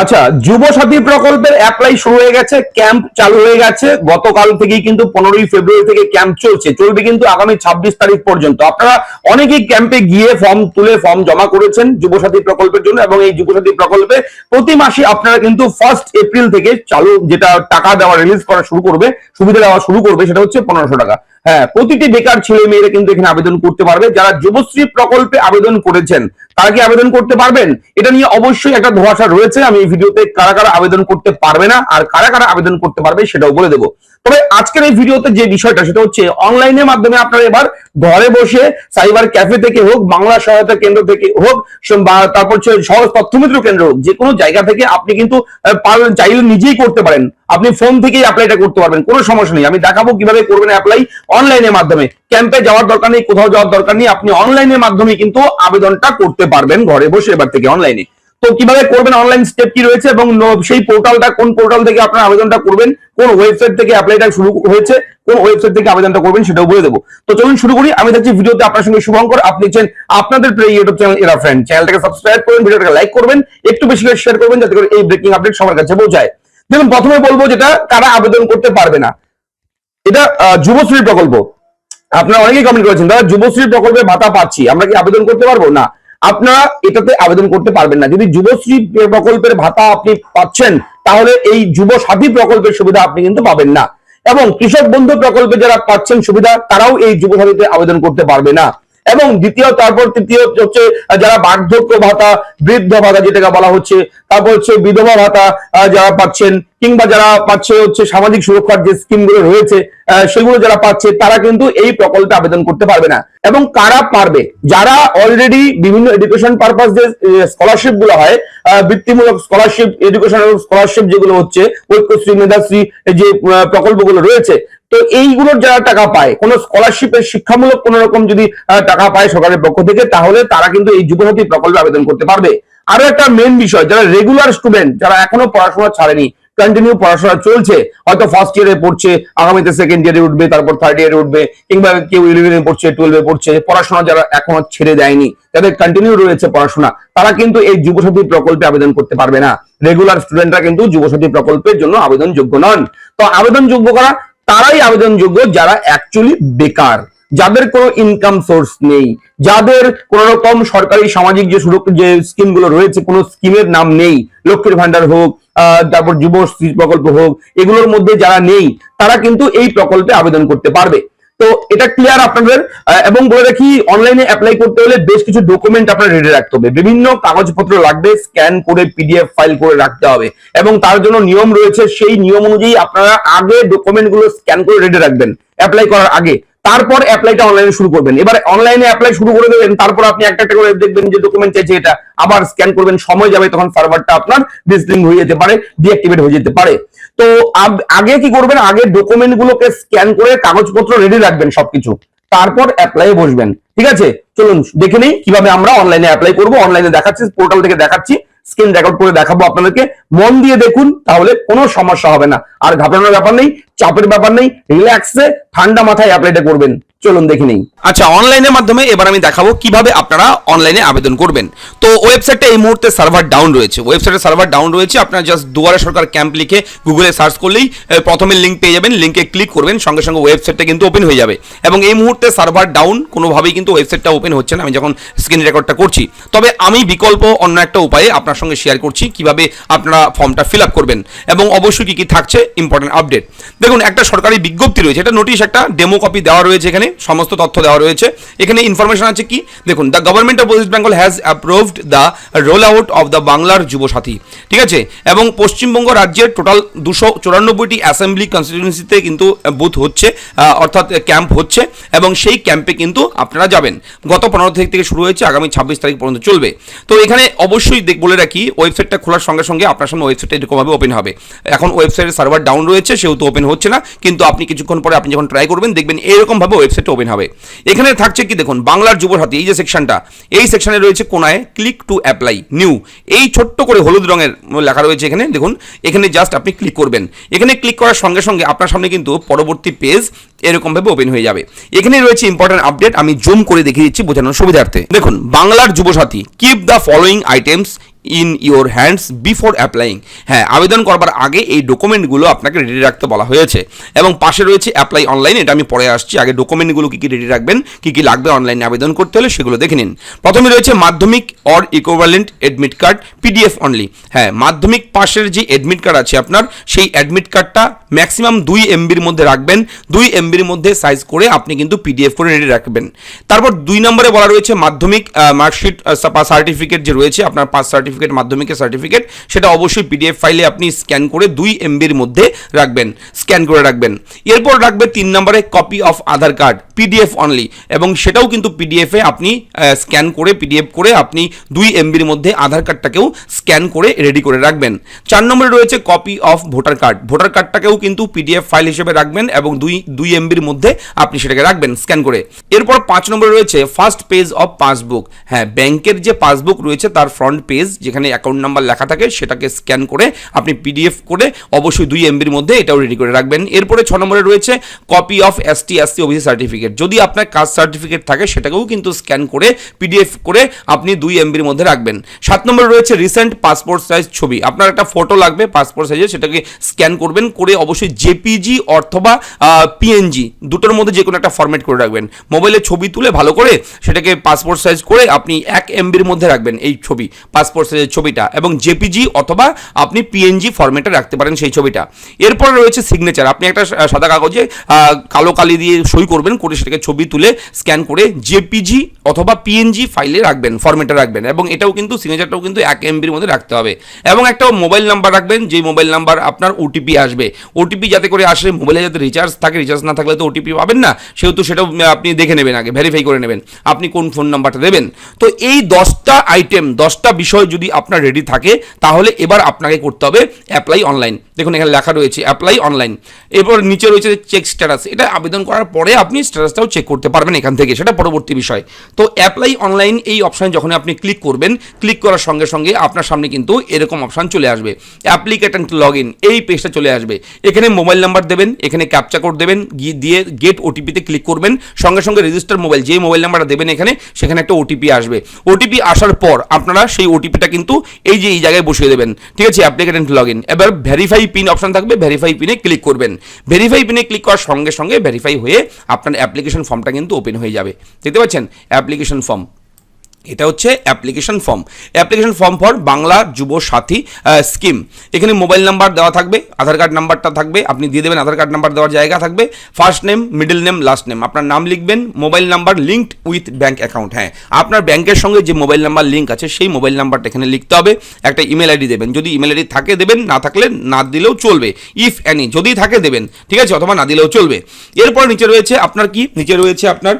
আচ্ছা, যুবসাথী প্রকল্পের অ্যাপ্লাই শুরু হয়ে গেছে, ক্যাম্প চালু হয়ে গেছে। গতকাল থেকেই কিন্তু 15ই ফেব্রুয়ারি থেকে ক্যাম্প চলবে কিন্তু আগামী 26 তারিখ পর্যন্ত। আপনারা অনেকেই ক্যাম্পে গিয়ে ফর্ম তুলে ফর্ম জমা করেছেন যুবসাথী প্রকল্পের জন্য, এবং এই যুবসাথী প্রকল্পে প্রতি মাসে আপনারা কিন্তু 1 এপ্রিল থেকে চালু যেটা টাকা দেওয়া রিলিজ করা শুরু করবে, সুবিধা দেওয়া শুরু করবে, সেটা হচ্ছে 1500 টাকা। হ্যাঁ, প্রতিটি বেকার ছেলে মেয়েরা কিন্তু এখানে আবেদন করতে পারবে। যারা যুবশ্রী প্রকল্পে আবেদন করেছেন তারা কি আবেদন করতে পারবেন? এটা নিয়ে অবশ্যই একটা ধোঁয়াশা রয়েছে। আমি এই ভিডিওতে কারা কারা আবেদন করতে পারবে না আর কারা কারা আবেদন করতে পারবে সেটাও বলে দেবো। তবে আজকের এই ভিডিওতে যে বিষয়টা সেটা হচ্ছে অনলাইনের মাধ্যমে আপনারা এবার ঘরে বসে সাইবার ক্যাফে থেকে হোক, বাংলা সহায়তা কেন্দ্র থেকে হোক, তারপর হচ্ছে সহজ তথ্যমিত্র কেন্দ্র হোক, যে কোনো জায়গা থেকে আপনি কিন্তু চাইলে নিজেই করতে পারেন। আপনি ফোন থেকেই অ্যাপ্লাইটা করতে পারবেন, কোনো সমস্যা নেই। আমি দেখাবো কিভাবে করবেন অ্যাপ্লাই অনলাইনের মাধ্যমে। ক্যাম্পে যাওয়ার দরকার নেই, কোথাও যাওয়ার দরকার নেই, আপনি অনলাইনের মাধ্যমে কিন্তু আবেদনটা করতে পারবেন ঘরে বসে এবার থেকে অনলাইনে। তো কিভাবে করবেন, অনলাইন স্টেপ কি রয়েছে, এবং সেই পোর্টালটা কোন পোর্টাল থেকে আপনারা আবেদনটা করবেন, কোন ওয়েবসাইট থেকে অ্যাপ্লাইটা শুরু হয়েছে, কোন ওয়েবসাইট থেকে আবেদনটা করবেন সেটাও বলে দেবো। তো চলুন শুরু করি। আমি দেখছি ভিডিওতে আপনার সঙ্গে শুভঙ্কর, আপনি হচ্ছেন আপনাদের প্রিয় ইউটিউব চ্যানেল এরা ফ্রেন্ড। চ্যানেলটাকে সাবস্ক্রাইব করবেন, ভিডিওটাকে লাইক করবেন, একটু বেশি করে শেয়ার করবেন যাতে করে এই ব্রেকিং আপডেট সবার কাছে পৌঁছায়। দেখুন, প্রথমে বলবো যেটা কারা আবেদন করতে পারবে না, এটা যুবশ্রী প্রকল্প। আপনারা অনেকেই কমেন্ট করেছেন দাদা যুবশ্রী প্রকল্পে ভাতা পাচ্ছি, আমরা কি আবেদন করতে পারবো? না, আপনারা এটাতে আবেদন করতে পারবেন না। যদি যুবশ্রী প্রকল্পের ভাতা আপনি পাচ্ছেন তাহলে এই যুব সাথী প্রকল্পের সুবিধা আপনি কিন্তু পাবেন না। এবং কৃষক বন্ধু প্রকল্পে যারা পাচ্ছেন সুবিধা তারাও এই যুব সাথীতে আবেদন করতে পারবে না। এবং দ্বিতীয়, তারপর তৃতীয় হচ্ছে যারা বার্ধক্য ভাতা, বৃদ্ধ ভাতা যেটাকে বলা হচ্ছে, তারপর হচ্ছে বিধবা ভাতা যারা পাচ্ছেন, কিংবা যারা পাচ্ছে হচ্ছে সামাজিক সুরক্ষার যে স্কিমগুলো রয়েছে সেগুলো যারা পাচ্ছে তারা কিন্তু এই প্রকল্পে আবেদন করতে পারবে না। এবং কারা পারবে? যারা অলরেডি বিভিন্ন এডুকেশন পারপাস যে স্কলারশিপ গুলো হয়, বৃত্তিমূলক স্কলারশিপ, এডুকেশনাল স্কলারশিপ যেগুলো হচ্ছে, ঐক্যশ্রী, মেধাশ্রী যে প্রকল্পগুলো রয়েছে, তো এইগুলোর যারা টাকা পায়, কোন স্কলারশিপের শিক্ষামূলক কোন রকম যদি টাকা পায় সরকারের পক্ষ থেকে, তাহলে তারা কিন্তু এই যুবসাথী প্রকল্পে আবেদন করতে পারবে। আরো একটা মেন বিষয়, যারা রেগুলার স্টুডেন্ট, যারা এখনো পড়াশোনা ছাড়েনি, কন্টিনিউ পড়াশোনা চলছে, হয়তো ফার্স্ট ইয়ারে পড়ছে, আগামীতে সেকেন্ড ইয়ারে উঠবে, তারপর থার্ড ইয়ারে উঠবে, কিংবা কেউ 11 পড়ছে, 12 পড়ছে, পড়াশোনা যারা এখনো ছেড়ে দেয়নি, যাদের কন্টিনিউ রয়েছে পড়াশোনা, তারা কিন্তু এই যুবসাথী প্রকল্পে আবেদন করতে পারবে না। রেগুলার স্টুডেন্টরা কিন্তু যুবসাথী প্রকল্পের জন্য আবেদন যোগ্য নন। তো আবেদন যোগ্য করা তারাই আবেদন যোগ্য যারা অ্যাকচুয়ালি বেকার, যাদের কোনো ইনকাম সোর্স নেই, যাদের কোন রকম সরকারি সামাজিক যে যে স্কিম গুলো রয়েছে কোন স্কিমের নাম নেই, লক্ষ্মীর ভান্ডার হোক, তারপর যুবশ্রী প্রকল্প হোক, এগুলোর মধ্যে যারা নেই তারা কিন্তু এই প্রকল্পে আবেদন করতে পারবে। তো এটা ক্লিয়ার আপনাদের। এবং বলে রাখি, অনলাইনে অ্যাপ্লাই করতে হলে বেশ কিছু ডকুমেন্ট আপনার রেডি রাখতে হবে, বিভিন্ন কাগজপত্র লাগবে, স্ক্যান করে পিডিএফ ফাইল করে রাখতে হবে, এবং তার জন্য নিয়ম রয়েছে। সেই নিয়ম অনুযায়ী আপনারা আগে ডকুমেন্ট গুলো স্ক্যান করে রেডি রাখবেন অ্যাপ্লাই করার আগে, তারপর অ্যাপ্লাইটা অনলাইনে শুরু করবেন। এবার অনলাইনে অ্যাপ্লাই শুরু করে দেবেন, তারপর আপনি একটা একটা করে দেখবেন যে ডকুমেন্ট চাইছে, এটা আবার স্ক্যান করবেন, সময় যাবে, তখন সার্ভারটা আপনার ডিসলিং হয়ে যেতে পারে, ডিঅ্যাক্টিভেট হয়ে যেতে পারে। তো আগে কি করবেন, আগে ডকুমেন্ট গুলোকে স্ক্যান করে কাগজপত্র রেডি রাখবেন সবকিছু, তারপর অ্যাপ্লাই বসবেন। ঠিক আছে, চলুন দেখে নিই কিভাবে আমরা অনলাইনে অ্যাপ্লাই করব। অনলাইনে দেখাচ্ছি, পোর্টাল থেকে দেখাচ্ছি, স্ক্রিন রেকর্ড করে দেখাবো আপনাদেরকে, মন দিয়ে দেখুন, তাহলে কোনো সমস্যা হবে না। আর ঘাবড়ানোর ব্যাপার নেই, চাপের ব্যাপার নেই, রিল্যাক্সে ঠান্ডা মাথায় অ্যাপ্লাইটা করবেন। চলুন দেখে নিই। আচ্ছা, অনলাইনের মাধ্যমে এবার আমি দেখাবো কিভাবে আপনারা অনলাইনে আবেদন করবেন। তো ওয়েবসাইটটা এই মুহূর্তে সার্ভার ডাউন রয়েছে, ওয়েবসাইটের সার্ভার ডাউন রয়েছে। আপনারা জাস্ট দুয়ারে সরকার ক্যাম্প লিখে গুগলে সার্চ করলেই প্রথমে লিঙ্ক পেয়ে যাবেন, লিঙ্কে ক্লিক করবেন, সঙ্গে সঙ্গে ওয়েবসাইটটা কিন্তু ওপেন হয়ে যাবে। এবং এই মুহূর্তে সার্ভার ডাউন, কোনোভাবেই কিন্তু ওয়েবসাইটটা ওপেন হচ্ছে না আমি যখন স্ক্রিন রেকর্ডটা করছি। তবে আমি বিকল্প অন্য একটা উপায়ে আপনার সঙ্গে শেয়ার করছি কিভাবে আপনারা ফর্মটা ফিল আপ করবেন, এবং অবশ্যই কি কি থাকছে ইম্পর্টেন্ট আপডেট। দেখুন, একটা সরকারি বিজ্ঞপ্তি রয়েছে, এটা নোটিশ, একটা ডেমো কপি দেওয়া রয়েছে, এখানে সমস্ত তথ্য দেওয়া রয়েছে। এখানে ইনফরমেশন আছে কি দেখুন, the government of West Bengal has approved the roll out of the বাংলার যুবসাথী। ঠিক আছে, এবং পশ্চিমবঙ্গ রাজ্যের টোটাল 294টি অ্যাসেম্বলি কনস্টিটিউয়েন্সিতে কিন্তু বুথ হচ্ছে, অর্থাৎ ক্যাম্প হচ্ছে, এবং সেই ক্যাম্পে কিন্তু আপনারা যাবেন। গত 15 তারিখ থেকে শুরু হয়েছে, আগামী 26 তারিখ পর্যন্ত চলবে। তো এখানে অবশ্যই বলে রাখি, ওয়েবসাইটটা খোলার সঙ্গে সঙ্গে আপনার সামনে ওয়েবসাইটটা এরকমভাবে ওপেন হবে। এখন ওয়েবসাইটের সার্ভার ডাউন রয়েছে, সেহেতু ওপেন হচ্ছে না, কিন্তু আপনি কিছুক্ষণ পরে আপনি যখন ট্রাই করবেন দেখবেন এরকমভাবে ওয়েবসাইটটা ওপেন হবে। এখানে থাকছে কি দেখুন, বাংলার যুবসাথী, এই যে সেকশনটা, এই সেকশনে রয়েছে কোনায় ক্লিক টু অ্যাপ্লাই নিউ, এই ছোট্ট করে হলুদ রঙের লেখা রয়েছে এখানে দেখুন। এখানে জাস্ট আপনি ক্লিক করবেন, এখানে ক্লিক করার সঙ্গে সঙ্গে আপনার সামনে কিন্তু পরবর্তী পেজ এরকমভাবে ওপেন হয়ে যাবে। এখানে রয়েছে ইম্পর্টেন্ট আপডেট, আমি জুম করে দেখিয়ে দিচ্ছি বোঝানোর সুবিধার্থে। দেখুন, বাংলার Yuvasathi, keep the following items in your hands before applying. হ্যাঁ, আবেদন করবার আগে এই ডকুমেন্টগুলো আপনাকে রেডি রাখতে বলা হয়েছে। এবং পাশে রয়েছে অ্যাপ্লাই অনলাইন, এটা আমি পরে আসছি। আগে ডকুমেন্টগুলো কী কী রেডি রাখবেন, কী কী লাগবে অনলাইনে আবেদন করতে হলে সেগুলো দেখে নিন। প্রথমে রয়েছে মাধ্যমিক or equivalent admit card PDF only. হ্যাঁ, মাধ্যমিক পাশের যে এডমিট কার্ড আছে আপনার, সেই অ্যাডমিট কার্ডটা ম্যাক্সিমাম 2 MBর মধ্যে রাখবেন। 2 MBর মধ্যে সাইজ করে আপনি কিন্তু পিডিএফ করে রেডি রাখবেন। তারপর 2 নম্বরে বলা রয়েছে মাধ্যমিক মার্কশিট সার্টিফিকেট যে রয়েছে আপনার পাস সার্টিফিকেট, মাধ্যমিকের সার্টিফিকেট, সেটা অবশ্যই পিডিএফ ফাইলে আপনি স্ক্যান করে 2 MBর মধ্যে রাখবেন, স্ক্যান করে রাখবেন। এরপর রাখবে 3 নম্বরে copy of Aadhaar card PDF only, এবং সেটাও কিন্তু পিডিএফে আপনি স্ক্যান করে পিডিএফ করে আপনি 2 MBর মধ্যে আধার কার্ডটাকেও স্ক্যান করে রেডি করে রাখবেন। 4 নম্বরে রয়েছে copy of voter card, voter কার্ডটাকেও কিন্তু পিডিএফ ফাইল হিসেবে রাখবেন এবং 2 MBর মধ্যে আপনি সেটাকে রাখবেন স্ক্যান করে। এরপর 5 নম্বরে রয়েছে ফার্স্ট পেজ অফ পাসবুক। হ্যাঁ, ব্যাংকের যে পাসবুক রয়েছে তার ফ্রন্ট পেজ যেখানে অ্যাকাউন্ট নাম্বার লেখা থাকে সেটাকে স্ক্যান করে আপনি পিডিএফ করে অবশ্যই 2 MBর মধ্যে এটাও রেডি করে রাখবেন। এরপরে 6 নম্বরে রয়েছে copy of ST/SC OBC certificate, যদি আপনার কাস্ট সার্টিফিকেট থাকে সেটাকেও কিন্তু স্ক্যান করে পিডিএফ করে আপনি 2 MBর মধ্যে রাখবেন। 7 নম্বরে রয়েছে রিসেন্ট পাসপোর্ট সাইজ ছবি, আপনার একটা ফটো লাগবে পাসপোর্ট সাইজের, সেটাকে স্ক্যান করবেন করে অবশ্যই জেপিজি অথবা PNG দুটোর মধ্যে যে কোনো একটা ফরম্যাট করে রাখবেন। মোবাইলে ছবি তুলে ভালো করে সেটাকে পাসপোর্ট সাইজ করে আপনি 1 MBর মধ্যে রাখবেন এই ছবি, পাসপোর্ট সাইজের ছবিটা, এবং জেপিজি অথবা আপনি PNG ফরম্যাটে রাখতে পারেন সেই ছবিটা। এরপর রয়েছে সিগনেচার, আপনি একটা সাদা কাগজে কালো কালি দিয়ে সই করবেন, করে সেটাকে ছবি তুলে স্ক্যান করে জেপিজি অথবা PNG ফাইলে রাখবেন, ফরম্যাটে রাখবেন, এবং এটাও কিন্তু সিগনেচারটাও কিন্তু 1 MBর মধ্যে রাখতে হবে। এবং একটা মোবাইল নাম্বার রাখবেন, যে মোবাইল নাম্বার আপনার ওটিপি আসবে, ওটিপি যাতে করে আসে, মোবাইলে যাতে রিচার্জ থাকে, রিচার্জ না থাকলে তো ওটিপি পাবেন না, সেহেতু সেটাও আপনি দেখে নেবেন, আগে ভেরিফাই করে নেবেন আপনি কোন ফোন নাম্বারটা দেবেন। তো এই 10টা আইটেম, 10টা বিষয় যদি আপনার রেডি থাকে তাহলে এবার আপনাকে করতে হবে অ্যাপ্লাই অনলাইন। দেখুন এখানে লেখা রয়েছে অ্যাপ্লাই অনলাইন, এরপর নিচে রয়েছে চেক স্ট্যাটাস, এটা আবেদন করার পরে আপনি স্ট্যাটাসটাও চেক করতে পারবেন এখান থেকে, সেটা পরবর্তী বিষয়। তো অ্যাপ্লাই অনলাইন এই অপশানে যখন আপনি ক্লিক করবেন, ক্লিক করার সঙ্গে সঙ্গে আপনার সামনে কিন্তু এরকম অপশান চলে আসবে, অ্যাপ্লিকেট অ্যান্ড লগ ইন, এই পেজটা চলে আসবে। এখানে মোবাইল নাম্বার দেবেন, এখানে ক্যাপচা কোড দেবেন, দিয়ে গেট ওটিপিতে ক্লিক করবেন, সঙ্গে সঙ্গে রেজিস্টার মোবাইল, যেই মোবাইল নাম্বারটা দেবেন এখানে, সেখানে একটা ওটিপি আসবে। ওটিপি আসার পর আপনারা সেই ওটিপিটা কিন্তু এই যে এই জায়গায় বসিয়ে দেবেন, ঠিক আছে, অ্যাপ্লিকেট অ্যান্ড লগ ইন। এবার ভেরিফাই পিন অপশান থাকবে, ভেরিফাই পিনে ক্লিক করবেন। ভেরিফাই পিনে ক্লিক করার সঙ্গে সঙ্গে ভেরিফাই হয়ে আপনার অ্যাপ্লিকেশন ফর্মটা কিন্তু ওপেন হয়ে যাবে। দেখতে পাচ্ছেন অ্যাপ্লিকেশন ফর্ম, এটা হচ্ছে application form, application form for Bangla যুব সাথী স্কিম। এখানে মোবাইল নাম্বার দেওয়া থাকবে, আধার কার্ড নাম্বারটা থাকবে, আপনি দিয়ে দেবেন, আধার কার্ড নাম্বার দেওয়ার জায়গা থাকবে, first name, middle name, last name, আপনার নাম লিখবেন, mobile number linked with bank account. হ্যাঁ, আপনার ব্যাংকের সঙ্গে যে মোবাইল নাম্বার লিঙ্ক আছে সেই মোবাইল নাম্বারটা এখানে লিখতে হবে। একটা ইমেল আইডি দেবেন, যদি ইমেল আইডি থাকে দেবেন, না থাকলে না দিলেও চলবে, ইফ অ্যানি, যদি থাকে দেবেন, ঠিক আছে, অথবা না দিলেও চলবে। এরপর নিচে রয়েছে আপনার কি, নিচে রয়েছে আপনার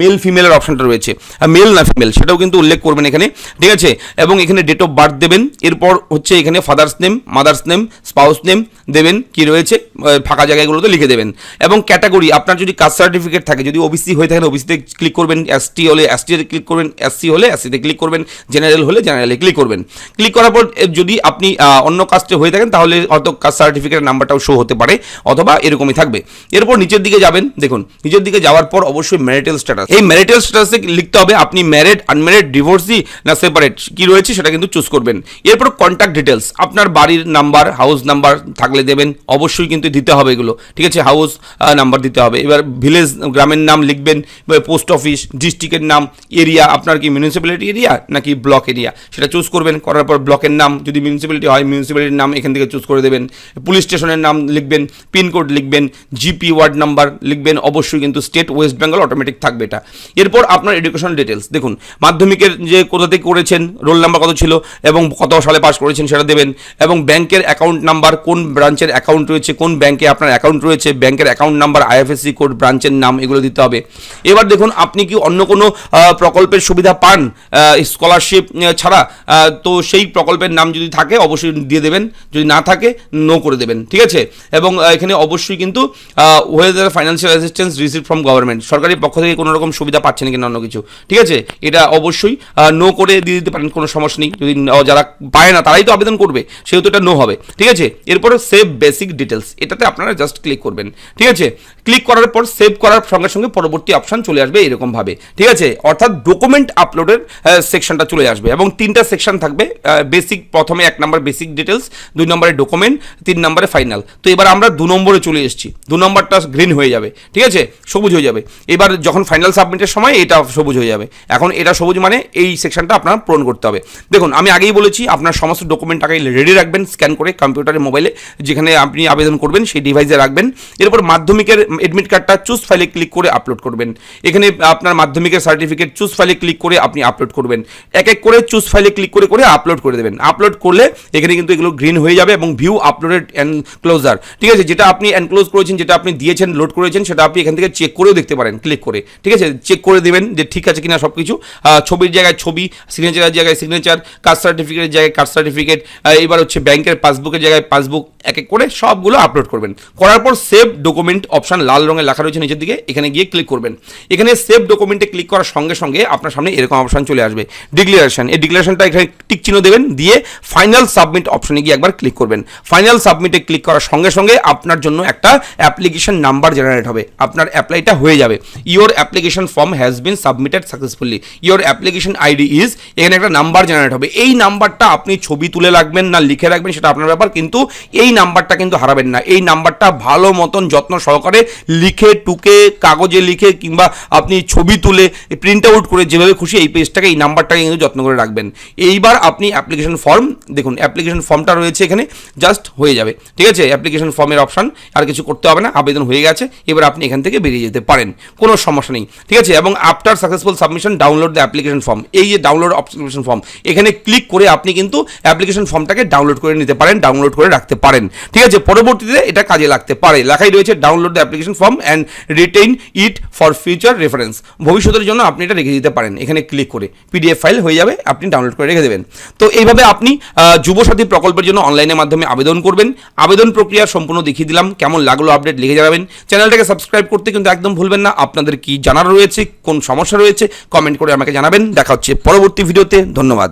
মেল ফিমেলের অপশনটা রয়েছে, মেল না ফিমেল সেটাও কিন্তু উল্লেখ করবেন এখানে, ঠিক আছে, এবং এখানে ডেট অফ বার্থ দেবেন। এরপর হচ্ছে এখানে father's name, mother's name, spouse name দেবেন, কি রয়েছে ফাঁকা জায়গাগুলোতে লিখে দেবেন। এবং ক্যাটাগরি, আপনার যদি কাস্ট সার্টিফিকেট থাকে, যদি ওবিসি হয়ে থাকেন ওবিসিতে ক্লিক করবেন, এসটি হলে এসটিতে ক্লিক করবেন, এসসি হলে এসসিতে ক্লিক করবেন, জেনারেল হলে জেনারেলে ক্লিক করবেন। ক্লিক করার পর যদি আপনি অন্য কাস্টে হয়ে থাকেন তাহলে হয়তো কাস্ট সার্টিফিকেটের নাম্বারটাও শো হতে পারে, অথবা এরকমই থাকবে। এরপর নিচের দিকে যাবেন, দেখুন নিচের দিকে যাওয়ার পর অবশ্যই ম্যারিটাল স্ট্যাটাস, এই ম্যারিটাল স্ট্যাটাসে লিখতে হবে আপনি ম্যারিড, আনম্যারিড, ডিভোর্সি না সেপারেট কি রয়েছে সেটা কিন্তু চুজ করবেন। এরপর কন্ট্যাক্ট ডিটেলস, আপনার বাড়ির নাম্বার, হাউস নাম্বার থাকলে দেবেন, অবশ্যই কিন্তু দিতে হবে এগুলো, ঠিক আছে, হাউস নাম্বার দিতে হবে। এবার ভিলেজ, গ্রামের নাম লিখবেন, পোস্ট অফিস, ডিস্ট্রিক্টের নাম, এরিয়া, আপনার কি মিউনিসিপ্যালিটি এরিয়া নাকি ব্লক এরিয়া সেটা চুজ করবেন। করার পর ব্লকের নাম, যদি মিউনিসিপ্যালিটি হয় মিউনিসিপ্যালিটির নাম এখান থেকে চুজ করে দেবেন। পুলিশ স্টেশনের নাম লিখবেন, পিনকোড লিখবেন, জিপি ওয়ার্ড নাম্বার লিখবেন, অবশ্যই কিন্তু স্টেট ওয়েস্ট বেঙ্গল অটোমেটিক থাকবে এটা। এরপর আপনার এডুকেশন ডিটেলস, দেখুন মাধ্যমিকের যে কোথা থেকে করেছেন, রোল নাম্বার কত ছিল এবং কত সালে পাস করেছেন সেটা দেবেন, এবং ব্যাংকের অ্যাকাউন্ট নাম্বার, কোন ব্রাঞ্চের অ্যাকাউন্ট রয়েছে, কোন ব্যাংকে আপনার অ্যাকাউন্ট রয়েছে, ব্যাংকের অ্যাকাউন্ট নাম্বার, আইএফএসসি কোড, ব্রাঞ্চের নাম, এগুলো দিতে হবে। এবার দেখুন আপনি কি অন্য কোনো প্রকল্পের সুবিধা পান স্কলারশিপ ছাড়া, তো সেই প্রকল্পের নাম যদি থাকে অবশ্যই দিয়ে দেবেন, যদি না থাকে নো করে দেবেন, ঠিক আছে। এবং এখানে অবশ্যই কিন্তু weather financial assistance receive from government, সরকারি পক্ষ থেকে কোনো রকম সুবিধা পাচ্ছেন কিনা অন্য কিছু, ঠিক আছে, এটা অবশ্যই অবশ্যই নো করে দিয়ে দিতে পারেন, কোনো সমস্যা নেই। যদি যারা পায় না তারাই তো আবেদন করবে, সেহেতু এটা নো হবে, ঠিক আছে। এরপরে সেভ বেসিক ডিটেলস, এটাতে আপনারা জাস্ট ক্লিক করবেন, ঠিক আছে। ক্লিক করার পর সেভ করার সঙ্গে সঙ্গে পরবর্তী অপশন চলে আসবে এরকম ভাবে, ঠিক আছে। অর্থাৎ ডকুমেন্ট আপলোডের সেকশনটা চলে আসবে এবং 3টা সেকশন থাকবে। বেসিক প্রথমে 1 নম্বর বেসিক ডিটেলস, 2 নম্বরে ডকুমেন্ট, 3 নম্বরে ফাইনাল। তো এবার আমরা 2 নম্বরে চলে এসেছি। 2 নম্বরটা গ্রিন হয়ে যাবে, ঠিক আছে, সবুজ হয়ে যাবে। এবার যখন ফাইনাল সাবমিটের সময় এটা সবুজ হয়ে যাবে। এখন এটা সবুজ মানে এই সেকশনটা আপনার পূরণ করতে হবে। দেখুন আমি আগেই বলেছি আপনার সমস্ত ডকুমেন্ট আগে রেডি রাখবেন, স্ক্যান করে কম্পিউটারে, মোবাইলে, যেখানে আপনি আবেদন করবেন সেই ডিভাইসে রাখবেন। এরপর মাধ্যমিকের এডমিট কার্ডটা চুজ ফাইলে ক্লিক করে আপলোড করবেন। এখানে আপনার মাধ্যমিকের সার্টিফিকেট চুজ ফাইলে ক্লিক করে আপনি আপলোড করবেন। এক এক করে চুজ ফাইলে ক্লিক করে করে আপলোড করে দেবেন। আপলোড করলে এখানে কিন্তু এগুলো গ্রিন হয়ে যাবে এবং ভিউ আপলোডেড এনক্লোজার, ঠিক আছে, যেটা আপনি এনক্লোজ করেছেন, যেটা আপনি দিয়েছেন, লোড করেছেন, সেটা আপনি এখান থেকে চেক করেও দেখতে পারেন ক্লিক করে, ঠিক আছে। চেক করে দেবেন যে ঠিক আছে কিনা সব কিছু। ছবির জায়গায় ছবি, সিগনেচারের জায়গায় সিগনেচার, কাস্ট সার্টিফিকেটের জায়গায় কাস্ট সার্টিফিকেট, এবার হচ্ছে ব্যাংকের পাসবুকের জায়গায় পাসবুক, এক এক করে সবগুলো আপলোড করবেন। করার পর সেভ ডকুমেন্ট অপশন লাল রঙে লেখা রয়েছে নিচের দিকে, এখানে গিয়ে ক্লিক করবেন। এখানে সেভ ডকুমেন্টে ক্লিক করার সঙ্গে সঙ্গে আপনার সামনে এরকম অপশন চলে আসবে ডিক্লারেশন। এই ডিক্লারেশনটা এখানে টিক চিহ্ন দেবেন, দিয়ে ফাইনাল সাবমিট অপশনে গিয়ে একবার ক্লিক করবেন। ফাইনাল সাবমিটে ক্লিক করার সঙ্গে সঙ্গে আপনার জন্য একটা অ্যাপ্লিকেশন নাম্বার জেনারেট হবে, আপনার অ্যাপ্লাইটা হয়ে যাবে। Your application form has been submitted successfully, your application ID is, এখানে একটা নাম্বার জেনারেট হবে। এই নাম্বারটা আপনি ছবি তুলে রাখবেন না লিখে রাখবেন সেটা আপনার ব্যাপার, কিন্তু এই নাম্বারটা কিন্তু হারাবেন না। এই নাম্বারটা ভালো মতন যত্ন সহকারে লিখে টুকে কাগজে লিখে কিংবা আপনি ছবি তুলে প্রিন্ট আউট করে যেভাবে খুশি এই পেজটাকে, এই নাম্বারটাকে কিন্তু যত্ন করে রাখবেন। এইবার আপনি অ্যাপ্লিকেশন ফর্ম, দেখুন অ্যাপ্লিকেশন ফর্মটা রয়েছে এখানে, জাস্ট হয়ে যাবে, ঠিক আছে। অ্যাপ্লিকেশন ফর্মের অপশন, আর কিছু করতে হবে না, আবেদন হয়ে গেছে। এবার আপনি এখান থেকে বেরিয়ে যেতে পারেন, কোনো সমস্যা নেই, ঠিক আছে। এবং after successful submission download the application form, এই যে ডাউনলোড অ্যাপ্লিকেশন ফর্ম, এখানে ক্লিক করে আপনি কিন্তু অ্যাপ্লিকেশন ফর্মটাকে ডাউনলোড করে নিতে পারেন, ডাউনলোড করে রাখতে পারেন, ঠিক আছে। পরবর্তীতে এটা কাজে লাগতে পারে। লেখাই রয়েছে download the application form and retain it for future reference, ভবিষ্যতের জন্য আপনি এটা রেখে দিতে পারেন। এখানে ক্লিক করে পিডিএফ ফাইল হয়ে যাবে, আপনি ডাউনলোড করে রেখে দেবেন। তো এইভাবে আপনি যুবসাথী প্রকল্পের জন্য অনলাইনের মাধ্যমে আবেদন করবেন। আবেদন প্রক্রিয়া সম্পূর্ণ দেখিয়ে দিলাম, কেমন লাগলো আপডেট লিখে যাবেন। চ্যানেলটাকে সাবস্ক্রাইব করতে কিন্তু একদম ভুলবেন না। আপনাদের কি জানার রয়েছে, কোন সমস্যা রয়েছে, কমেন্ট করে আমাকে জানাবেন। দেখা হচ্ছে পরবর্তী ভিডিওতে, ধন্যবাদ।